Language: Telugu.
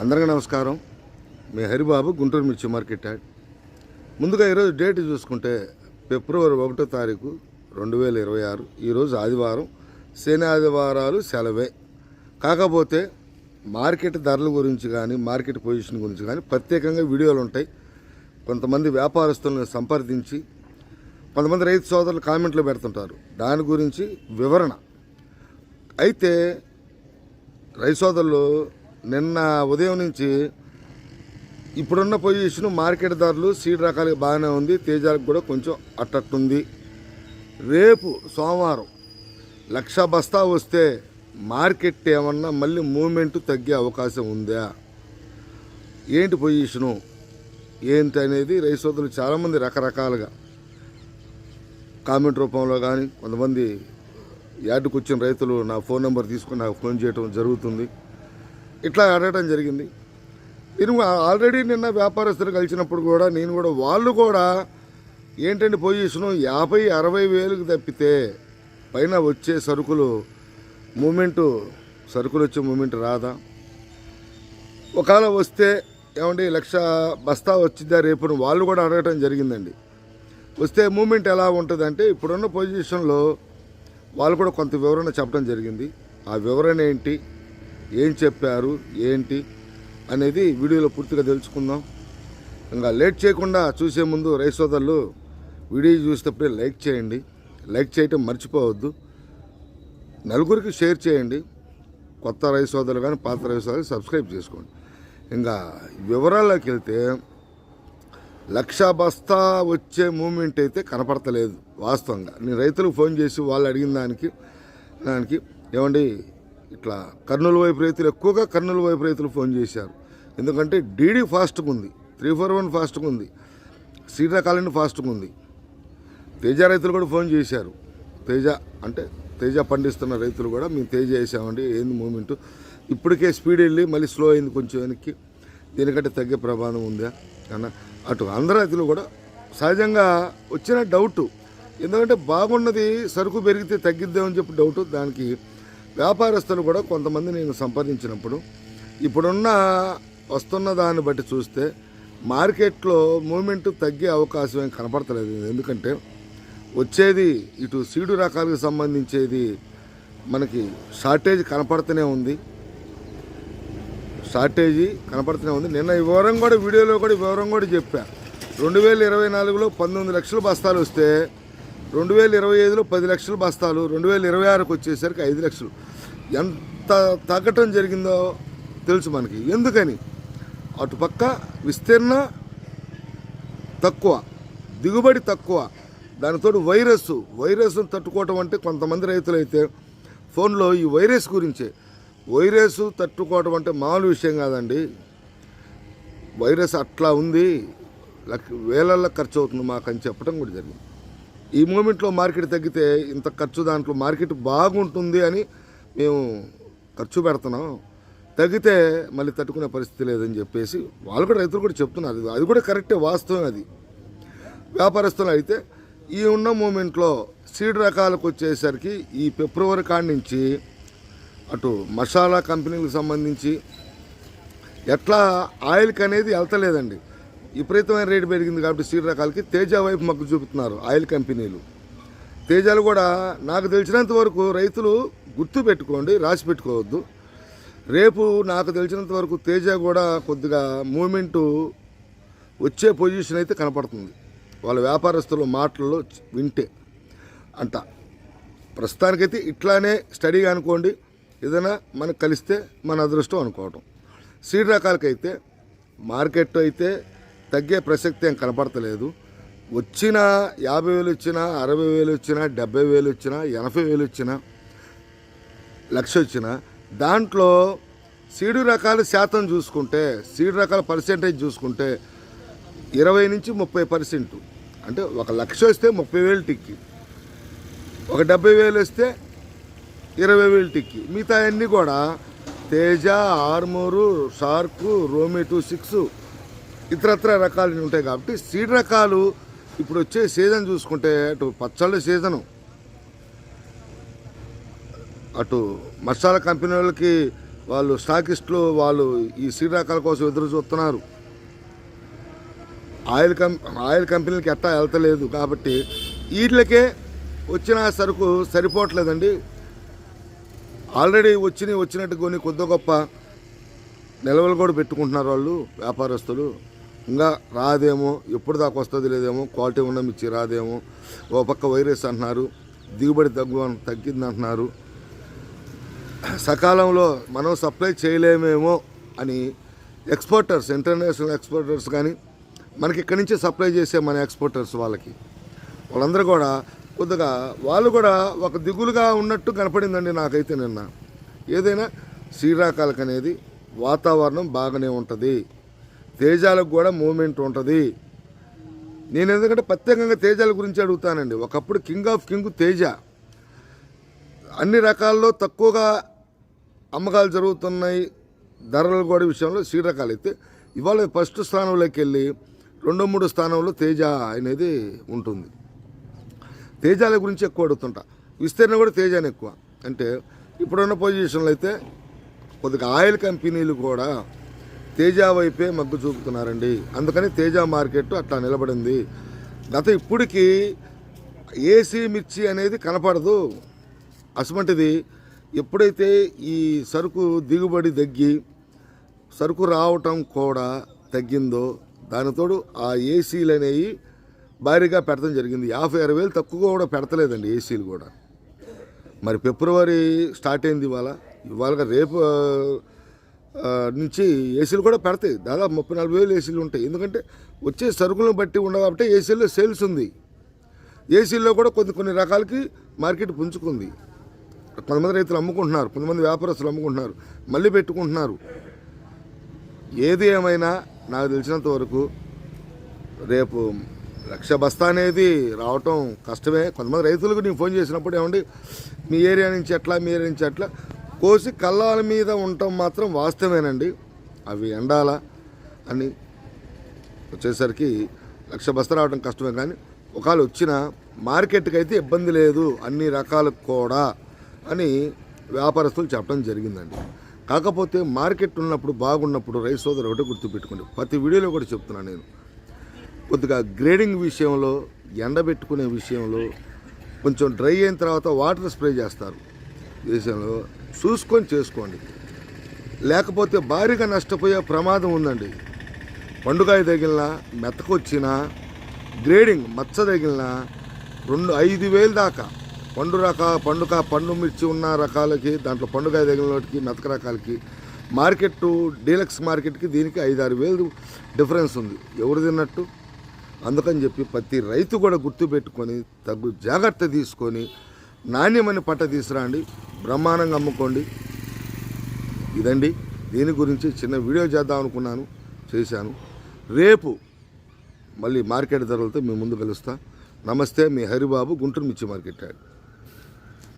అందరికీ నమస్కారం. మీ హరిబాబు, గుంటూరు మిర్చి మార్కెట్ యాడ్. ముందుగా ఈరోజు డేట్ చూసుకుంటే ఫిబ్రవరి 1వ తారీఖు 2026. ఈరోజు ఆదివారం. శని ఆదివారాలు సెలవే. కాకపోతే మార్కెట్ ధరల గురించి కానీ మార్కెట్ పొజిషన్ గురించి కానీ ప్రత్యేకంగా వీడియోలు ఉంటాయి. కొంతమంది వ్యాపారస్తులను సంప్రదించి కొంతమంది రైతు సోదరులు కామెంట్లు పెడుతుంటారు. దాని గురించి వివరణ. అయితే రైతు సోదరులు నిన్న ఉదయం నుంచి ఇప్పుడున్న పొజిషన్ మార్కెట్ ధరలు సీడ్ రకాలకి బాగానే ఉంది, తేజాలకు కూడా కొంచెం అట్టట్టుంది. రేపు సోమవారం 1,00,000 బస్తా వస్తే మార్కెట్ ఏమన్నా మళ్ళీ మూమెంట్ తగ్గే అవకాశం ఉందా, ఏంటి పొజిషను ఏంటి అనేది రైతు సోదరులు చాలామంది రకరకాలుగా కామెంట్ రూపంలో కానీ కొంతమంది యార్డుకు వచ్చిన రైతులు నా ఫోన్ నెంబర్ తీసుకుని నాకు ఫోన్ చేయడం జరుగుతుంది. ఇట్లా అడగడం జరిగింది. నేను ఆల్రెడీ నిన్న వ్యాపారస్తులు కలిసినప్పుడు కూడా నేను కూడా వాళ్ళు కూడా ఏంటంటే పొజిషను 50-60 వేలకు తప్పితే పైన వచ్చే సరుకులు వచ్చే మూమెంట్ రాదా, ఒకవేళ వస్తే ఏమంటే 1,00,000 బస్తా వచ్చిద్దా రేపు వాళ్ళు కూడా అడగటం జరిగిందండి. వస్తే మూమెంట్ ఎలా ఉంటుందంటే ఇప్పుడున్న పొజిషన్లో వాళ్ళు కూడా కొంత వివరణ చెప్పడం జరిగింది. ఆ వివరణ ఏంటి, ఏం చెప్పారు ఏంటి అనేది వీడియోలో పూర్తిగా తెలుసుకుందాం. ఇంకా లేట్ చేయకుండా చూసే ముందు రైతు సోదరులు వీడియో చూసేటప్పుడే లైక్ చేయండి. లైక్ చేయటం మర్చిపోవద్దు. నలుగురికి షేర్ చేయండి. కొత్త రైతు సోదరులు కానీ పాత రైతు సోదరులు సబ్స్క్రైబ్ చేసుకోండి. ఇంకా వివరాల్లోకి వెళ్తే 1,00,000 బస్తా వచ్చే మూమెంట్ అయితే కనపడతలేదు వాస్తవంగా. నేను రైతులకు ఫోన్ చేసి వాళ్ళు అడిగిన దానికి ఏమండి ఇట్లా కర్నూలు వైపు రైతులు ఎక్కువగా కర్నూలు వైపు రైతులు ఫోన్ చేశారు. ఎందుకంటే డీడీ ఫాస్ట్గా ఉంది, 341 ఫాస్ట్గా ఉంది, సీడ్ రకాలని ఫాస్ట్గా ఉంది. తేజ రైతులు కూడా ఫోన్ చేశారు. తేజ పండిస్తున్న రైతులు కూడా మేము తేజ వేసామండి, ఏంది మూమెంట్ ఇప్పటికే స్పీడ్ వెళ్ళి మళ్ళీ స్లో అయింది కొంచెం వెనక్కి, దీనికంటే తగ్గే ప్రమాదం ఉందా అన్న అటు అందరు రైతులు కూడా సహజంగా వచ్చిన డౌటు. ఎందుకంటే బాగున్నది సరుకు పెరిగితే తగ్గిద్దామని చెప్పి డౌటు. దానికి వ్యాపారస్తులు కూడా కొంతమంది నేను సంపాదించినప్పుడు ఇప్పుడున్న వస్తున్న దాన్ని బట్టి చూస్తే మార్కెట్లో మూమెంట్ తగ్గే అవకాశం ఏం కనపడతలేదు. ఎందుకంటే వచ్చేది ఇటు సీడు రకాలకు సంబంధించేది మనకి షార్టేజ్ కనపడుతూనే ఉంది. నిన్న వివరం కూడా వీడియోలో కూడా వివరం కూడా చెప్పా. 2024లో 19 లక్షల బస్తాలు వస్తే 2025లో 10 లక్షల బస్తాలు, 2026కి వచ్చేసరికి 5 లక్షలు. ఎంత తగ్గటం జరిగిందో తెలుసు మనకి. ఎందుకని అటుపక్క విస్తీర్ణ తక్కువ, దిగుబడి తక్కువ, దానితో వైరస్ తట్టుకోవటం అంటే కొంతమంది రైతులు అయితే ఫోన్లో ఈ వైరస్ గురించే, వైరస్ తట్టుకోవటం అంటే మామూలు విషయం కాదండి. వైరస్ అట్లా ఉంది, వేలల్లో ఖర్చు అవుతుంది మాకని చెప్పడం కూడా జరిగింది. ఈ మూమెంట్లో మార్కెట్ తగ్గితే ఇంత ఖర్చు, దాంట్లో మార్కెట్ బాగుంటుంది అని మేము ఖర్చు పెడుతున్నాం, తగ్గితే మళ్ళీ తట్టుకునే పరిస్థితి లేదని చెప్పేసి వాళ్ళు కూడా రైతులు కూడా చెప్తున్నారు. అది కూడా కరెక్టే, వాస్తవం అది. వ్యాపారస్తులు అయితే ఈ ఉన్న మూమెంట్లో సీడ్ రకాలకు వచ్చేసరికి ఈ ఫిబ్రవరి కాడి నుంచి అటు మసాలా కంపెనీలకు సంబంధించి ఎట్లా ఆయిల్కి అనేది వెళ్తలేదండి. విపరీతమైన రేటు పెరిగింది కాబట్టి సీడ్ రకాలకి తేజ వైపు మొగ్గు చూపుతున్నారు ఆయిల్ కంపెనీలు. తేజాలు కూడా నాకు తెలిసినంత వరకు రైతులు గుర్తు పెట్టుకోండి, రాసి పెట్టుకోవద్దు. రేపు నాకు తెలిసినంత వరకు తేజ కూడా కొద్దిగా మూమెంటు వచ్చే పొజిషన్ అయితే కనపడుతుంది వాళ్ళ వ్యాపారస్తుల మాటల్లో వింటే అంట. ప్రస్తుతానికైతే ఇట్లానే స్టడీగా అనుకోండి, ఏదైనా మనకు కలిస్తే మన అదృష్టం అనుకోవటం. సీడ్ రకాలకైతే మార్కెట్ అయితే తగ్గే ప్రసక్తి ఏం కనపడతలేదు. వచ్చిన 50,000 వచ్చినా, 60,000 వచ్చినా, 70,000 వచ్చినా, 80,000 వచ్చినా, 1,00,000 వచ్చినా దాంట్లో సీడు రకాల శాతం చూసుకుంటే, సీడు రకాల పర్సెంటేజ్ చూసుకుంటే 20 నుంచి 30%. అంటే 1,00,000 వస్తే 30,000 టిక్కి, ఒక 70,000 వస్తే 20,000 టిక్కి. మిగతా అన్నీ కూడా తేజ, ఆర్మూరు, షార్కు, రోమి 26 ఇతరత్ర రకాలు ఉంటాయి. కాబట్టి సీడ్ రకాలు ఇప్పుడు వచ్చే సీజన్ చూసుకుంటే అటు పచ్చళ్ళ సీజను, అటు మసాలా కంపెనీ వాళ్ళకి వాళ్ళు స్టాకిస్టులు వాళ్ళు ఈ సీడ్ రకాల కోసం ఎదురు చూస్తున్నారు. ఆయిల్ కంపెనీలకి ఎట్టా వెళ్తలేదు కాబట్టి వీటికే వచ్చిన సరుకు సరిపోవట్లేదండి. ఆల్రెడీ వచ్చినట్టు కొన్ని కొద్ది గొప్ప నిల్వలు కూడా పెట్టుకుంటున్నారు వాళ్ళు వ్యాపారస్తులు. ఇంకా రాదేమో, ఎప్పుడు దాకా వస్తుంది లేదేమో, క్వాలిటీ ఉన్న మిర్చి రాదేమో, ఓ పక్క వైరస్ అంటున్నారు, దిగుబడి తగ్గింది అంటున్నారు, సకాలంలో మనం సప్లై చేయలేమేమో అని ఎక్స్పోర్టర్స్, ఇంటర్నేషనల్ ఎక్స్పోర్టర్స్ కానీ మనకి ఇక్కడి నుంచి సప్లై చేసే మన ఎక్స్పోర్టర్స్ వాళ్ళందరూ కూడా కొద్దిగా వాళ్ళు కూడా ఒక దిగులుగా ఉన్నట్టు కనపడిందండి నాకైతే నిన్న. ఏదైనా శ్రీరాకాలకు అనేది వాతావరణం బాగానే ఉంటుంది, తేజాలకు కూడా మూమెంట్ ఉంటుంది. నేను ఎందుకంటే ప్రత్యేకంగా తేజాల గురించి అడుగుతానండి. ఒకప్పుడు కింగ్ ఆఫ్ కింగ్ తేజ, అన్ని రకాల్లో తక్కువగా అమ్మకాలు జరుగుతున్నాయి. ధరలు కూడా విషయంలో శ్రీరకాలు అయితే ఇవాళ ఫస్ట్ స్థానంలోకి వెళ్ళి 2-3 స్థానంలో తేజ అనేది ఉంటుంది. తేజాల గురించి ఎక్కువ అడుగుతుంటా, విస్తీర్ణం కూడా తేజాన్ని ఎక్కువ. అంటే ఇప్పుడున్న పొజిషన్లో అయితే కొద్దిగా ఆయిల్ కంపెనీలు కూడా తేజ వైపే మగ్గు చూపుతున్నారండి. అందుకని తేజ మార్కెట్ అట్లా నిలబడింది. ఇప్పటికీ ఏసీ మిర్చి అనేది కనపడదు. అటువంటిది ఎప్పుడైతే ఈ సరుకు దిగుబడి తగ్గి సరుకు రావటం కూడా తగ్గిందో దానితోడు ఆ ఏసీలు అనేవి భారీగా పెడతాం జరిగింది. 50-60 వేలు తక్కువగా కూడా పెడతలేదండి ఏసీలు కూడా. మరి ఫిబ్రవరి స్టార్ట్ అయింది ఇవాళ రేపు నుంచి ఏసీలు కూడా పెడతాయి. దాదాపు 30-40 వేలు ఏసీలు ఉంటాయి. ఎందుకంటే వచ్చే సరుకులను బట్టి ఉండవు కాబట్టి ఏసీల్లో సేల్స్ ఉంది. ఏసీల్లో కూడా కొన్ని రకాలకి మార్కెట్ పుంజుకుంది. కొంతమంది రైతులు అమ్ముకుంటున్నారు, కొంతమంది వ్యాపారస్తులు అమ్ముకుంటున్నారు, మళ్ళీ పెట్టుకుంటున్నారు. ఏది ఏమైనా నాకు తెలిసినంత వరకు రేపు 1,00,000 బస్తా అనేది రావటం కష్టమే. కొంతమంది రైతులకు నేను ఫోన్ చేసినప్పుడు ఏమండి మీ ఏరియా నుంచి ఎట్లా కోసి కళ్ళాల మీద ఉండటం మాత్రం వాస్తవేనండి. అవి ఎండాలా అని వచ్చేసరికి 1,00,000 బస్తా రావడం కష్టమే. కానీ ఒకవేళ వచ్చిన మార్కెట్కి అయితే ఇబ్బంది లేదు అన్ని రకాలకు కూడా అని వ్యాపారస్తులు చెప్పడం జరిగిందండి. కాకపోతే మార్కెట్ ఉన్నప్పుడు బాగున్నప్పుడు రైతు సోదరు ఒకటి గుర్తుపెట్టుకోండి, ప్రతి వీడియోలో కూడా చెప్తున్నాను నేను, కొద్దిగా గ్రేడింగ్ విషయంలో, ఎండబెట్టుకునే విషయంలో, కొంచెం డ్రై అయిన తర్వాత వాటర్ స్ప్రే చేస్తారు విషయంలో చూసుకొని చేసుకోండి. లేకపోతే భారీగా నష్టపోయే ప్రమాదం ఉందండి. పండుగాయ తగిలినా, మెత్తకొచ్చినా, గ్రేడింగ్ మచ్చ తగిలినా 5,000 దాకా పండు మిర్చి ఉన్న రకాలకి, దాంట్లో పండుగాయ తగిలినోటికి, మెతక రకాలకి మార్కెట్ డీలక్స్ మార్కెట్కి దీనికి 5-6 వేలు డిఫరెన్స్ ఉంది. ఎవరు తిన్నట్టు? అందుకని చెప్పి ప్రతి రైతు కూడా గుర్తుపెట్టుకొని తగు జాగ్రత్త తీసుకొని నాణ్యమైన పంట తీసుకురండి, బ్రహ్మాండంగా అమ్ముకోండి. ఇదండి దీని గురించి చిన్న వీడియో చేద్దాం అనుకున్నాను, చేశాను. రేపు మళ్ళీ మార్కెట్ ధరలతో మీ ముందు కలుస్తా. నమస్తే, మీ హరిబాబు, గుంటూరు మిర్చి మార్కెట్ యార్డ్.